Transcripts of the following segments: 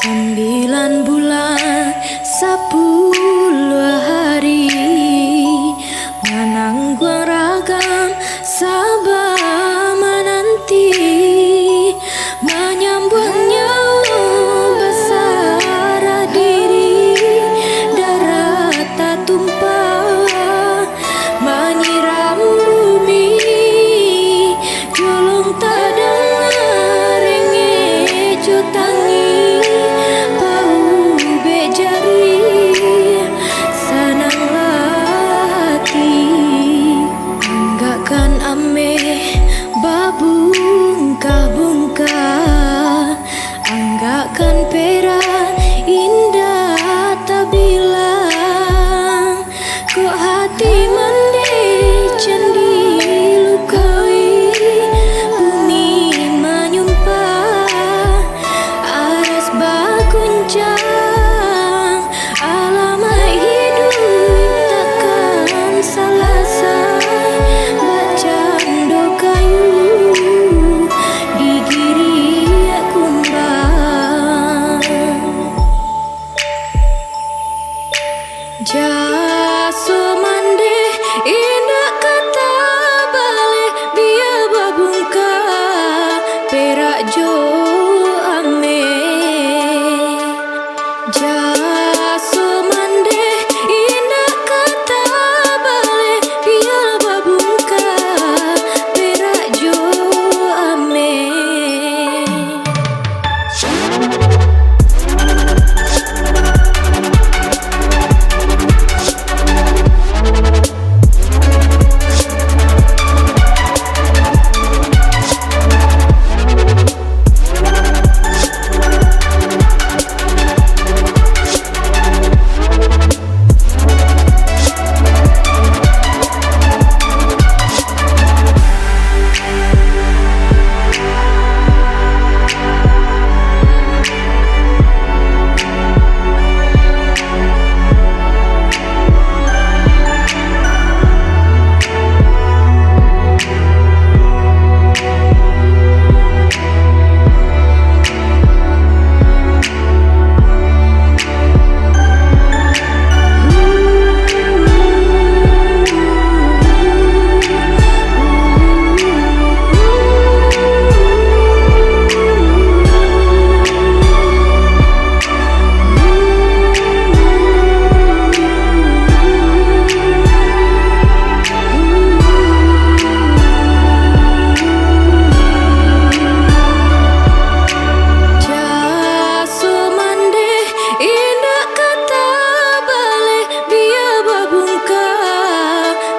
9 bulan 10 hari menanggung ragam sabar menanti menyambutnya besar diri darah tak tumpah menyiram bumi jolong tak dengar rengek jutangi bungkah-bungkah anggakkan perak indah tak bilang kok hati mendek cendi lukai bumi menyumpah aras baguncang alamat hidup takkan salah bacaan kayu Jaso mande indah kata balik biar babungka perak jo ame Jaso mande indah kata balik biar babungka perak jo ame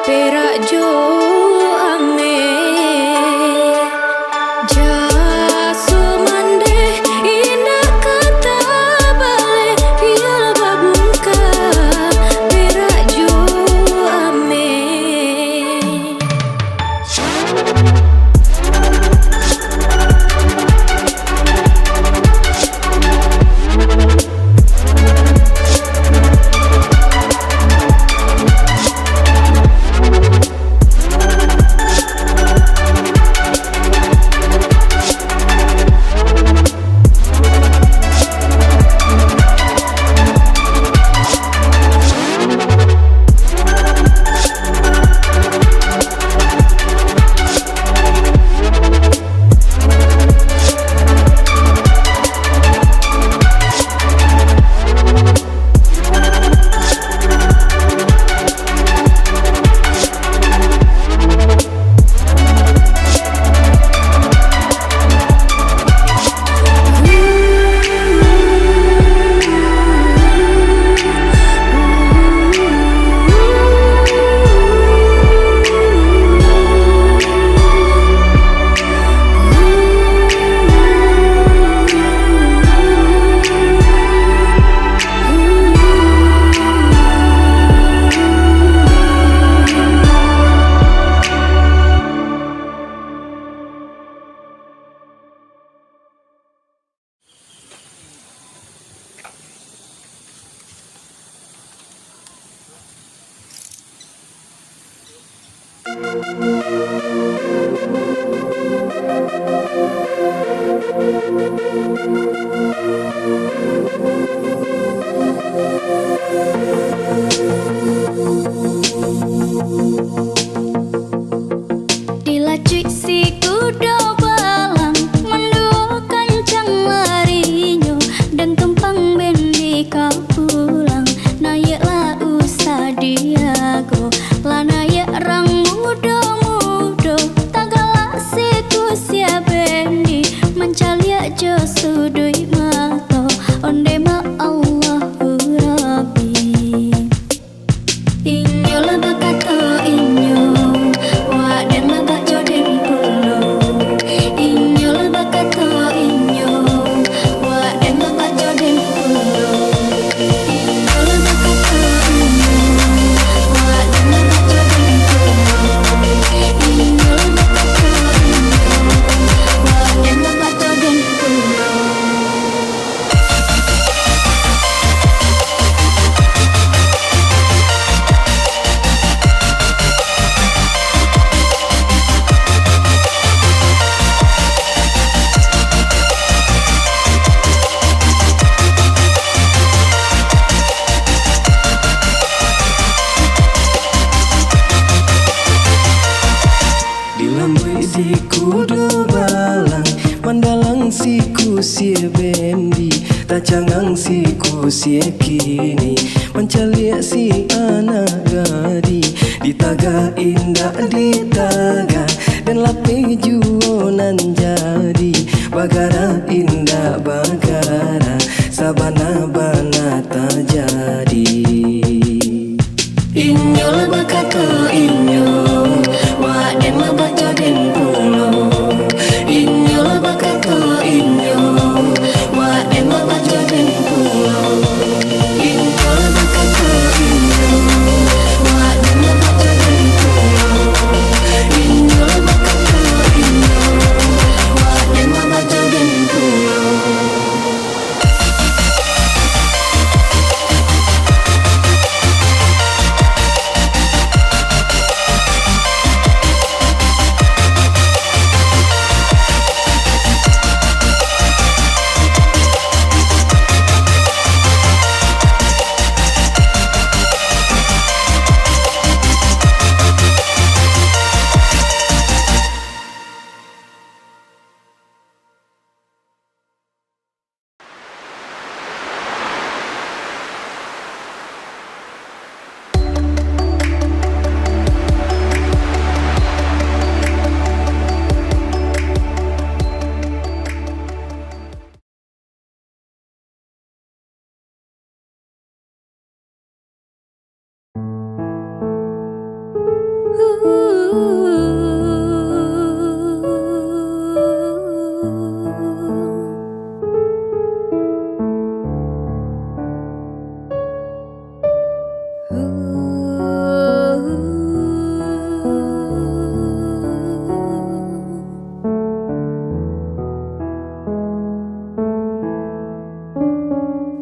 perak jo ame jaso mande indah kata balik biar babungka perak jo ame Thank you. sie bendi tacangang si ku sie kini mencaliak si anak gadi di taga indah di taga dan lape juonan jadi bagara indah bagara sabana bana terjadi inyol bakatu inyol waden mabaca den pulo inyol bakatu inyol waden mabaca den pulo inyol bakatu inyol waden mabaca den pulo inyol bakatu inyol waden mabaca den pulo.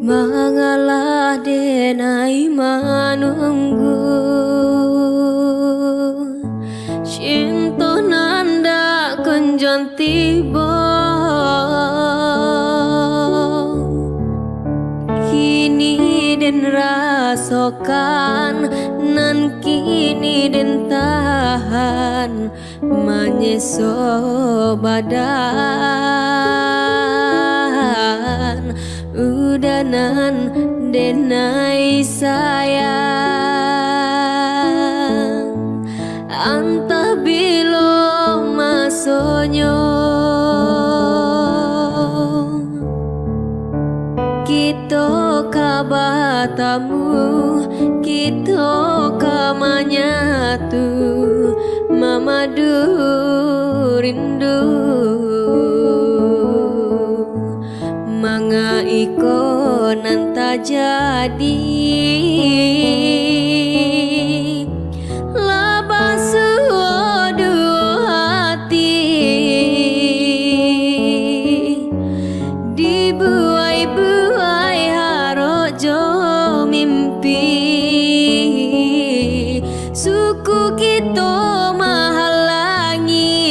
Mangalah denai manunggu Cinta nanda kunjon tiba Kini den rasokan nan kini den tahan manyeso badan udanan denai sayang antah bilo masonyo kita kabatamu kita kamanyatu mamadu rindu manga iko nanta jadi labasu dua hati dibuai-buai harojo mimpi suku kita mahalangi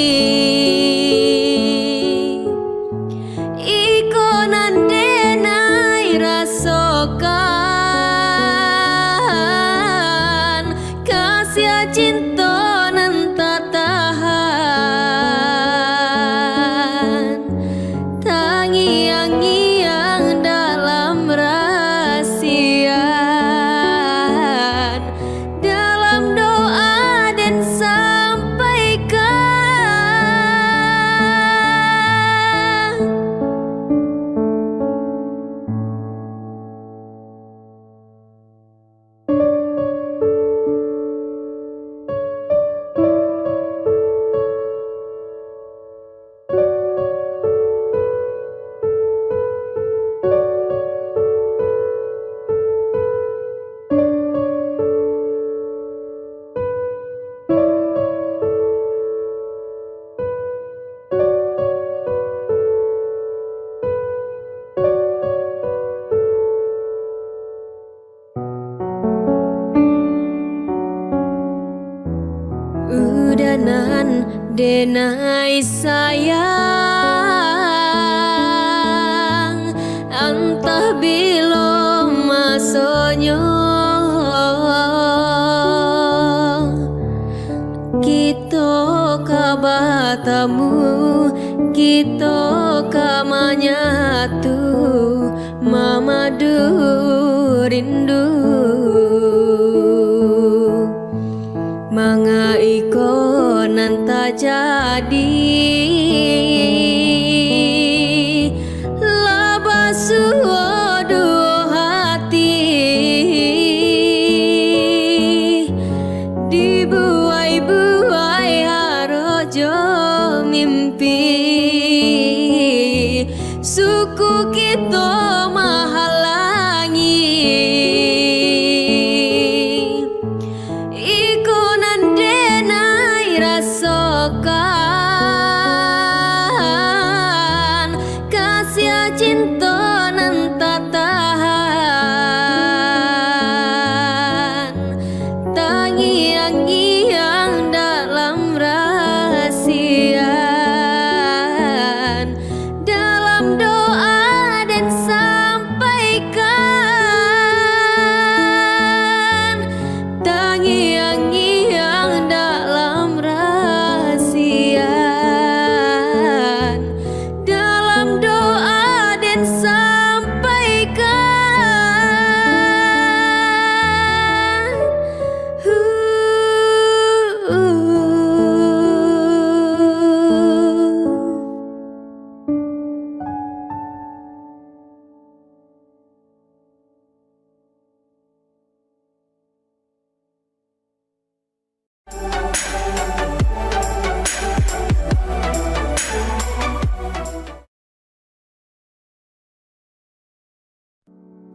rasokan kasih cinta nan tak tahan tangiang-ngiang dalam rahasian dalam doa dan sampaikan udanan denai sayang antah bilo masonyo kita kabatamu kita kamanyatu nyatu mamadu rindu manga iko nanta jadi labasu hati dibuai-buai harojo mimpi suku kita mahalangi iku nandenai rasakan kasih cinta nan tak tahan tangiang-ngiang dalam rahasian dalam doa dan sampaikan tangiang-ngiang dalam rahasian dalam doa dan sampaikan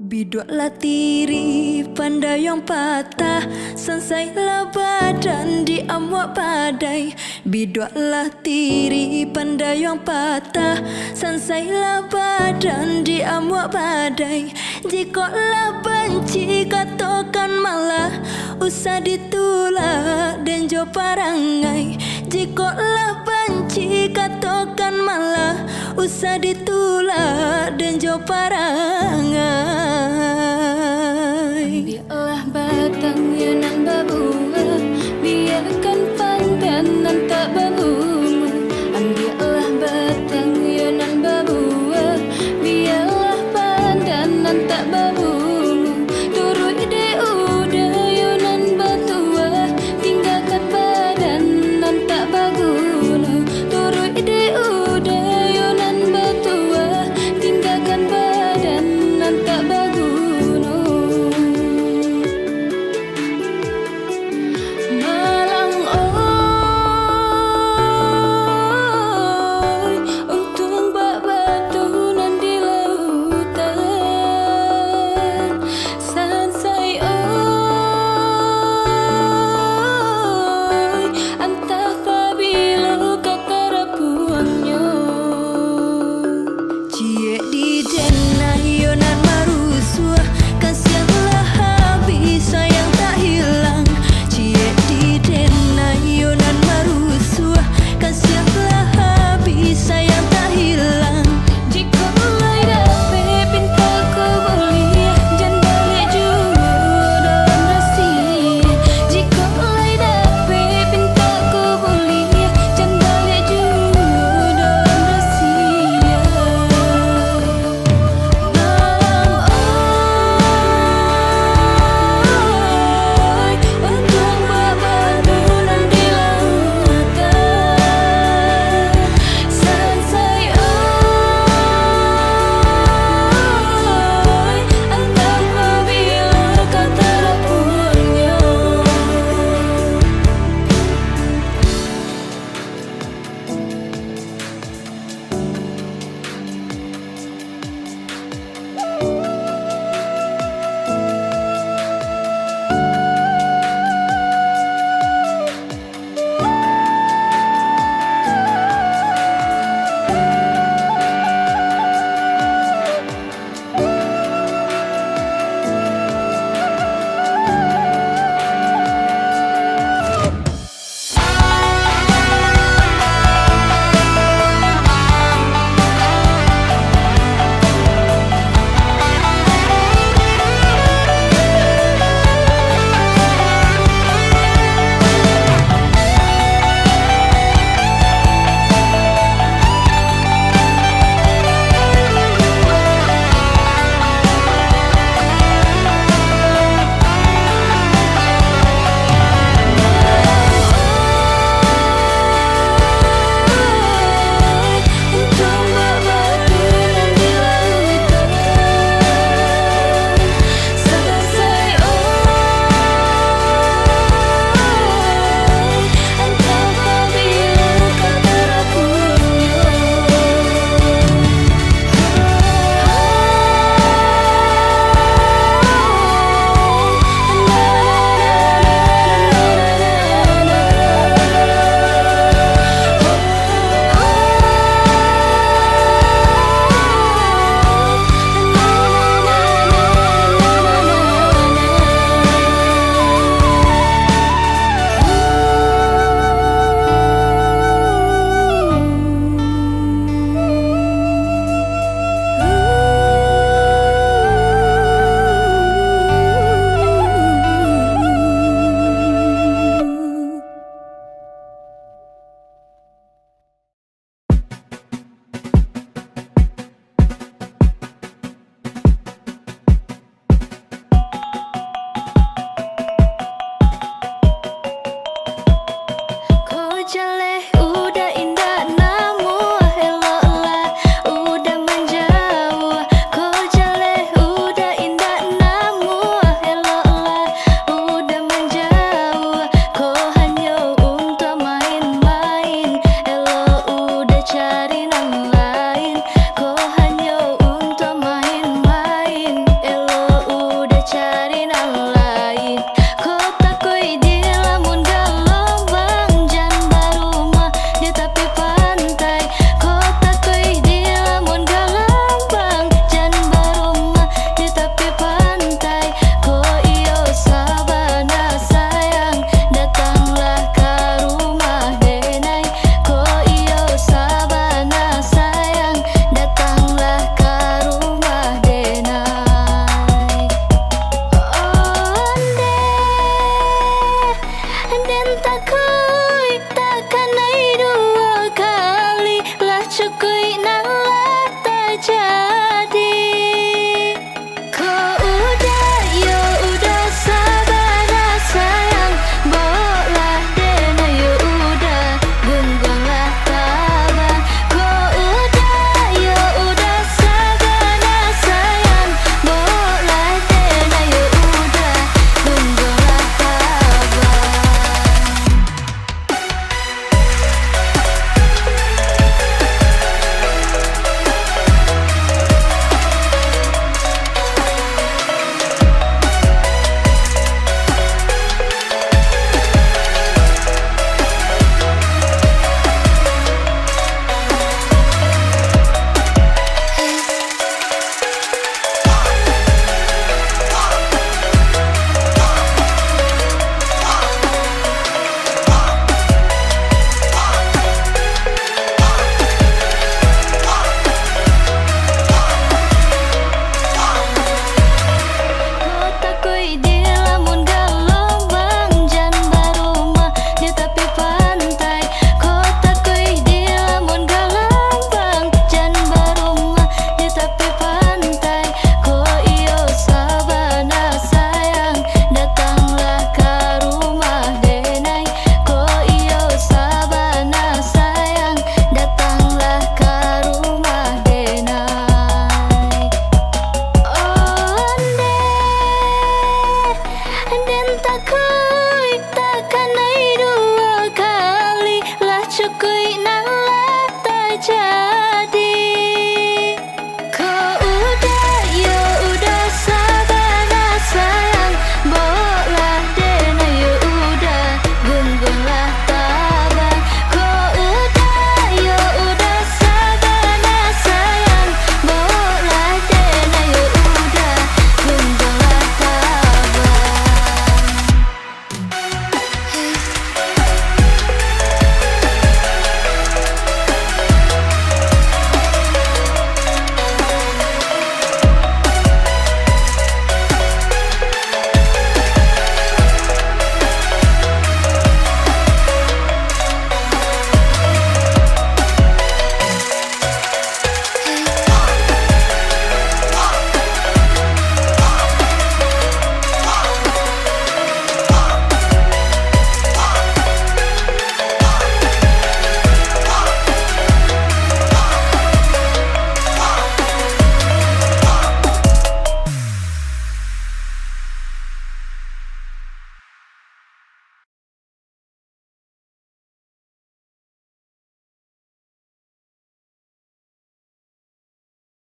Biduaklah tiri pandai yang patah selesailah badan di amwak badai Biduaklah tiri pandai yang patah selesailah badan di amwak badai Jikalau benci katakan malah usah ditolak dan jo parangai Jikalau benci katakan malah usah ditolak dan jo parangai biarlah batang yang nan berbunga biarkan pandan nan tak berbunga ambillah batang yang nan berbunga biarlah pandan nan tak berbunga turut de udah yang nan bertua tinggalkan badan nan tak berguna turut de udah yang nan bertua tinggalkan badan nan tak berguna saja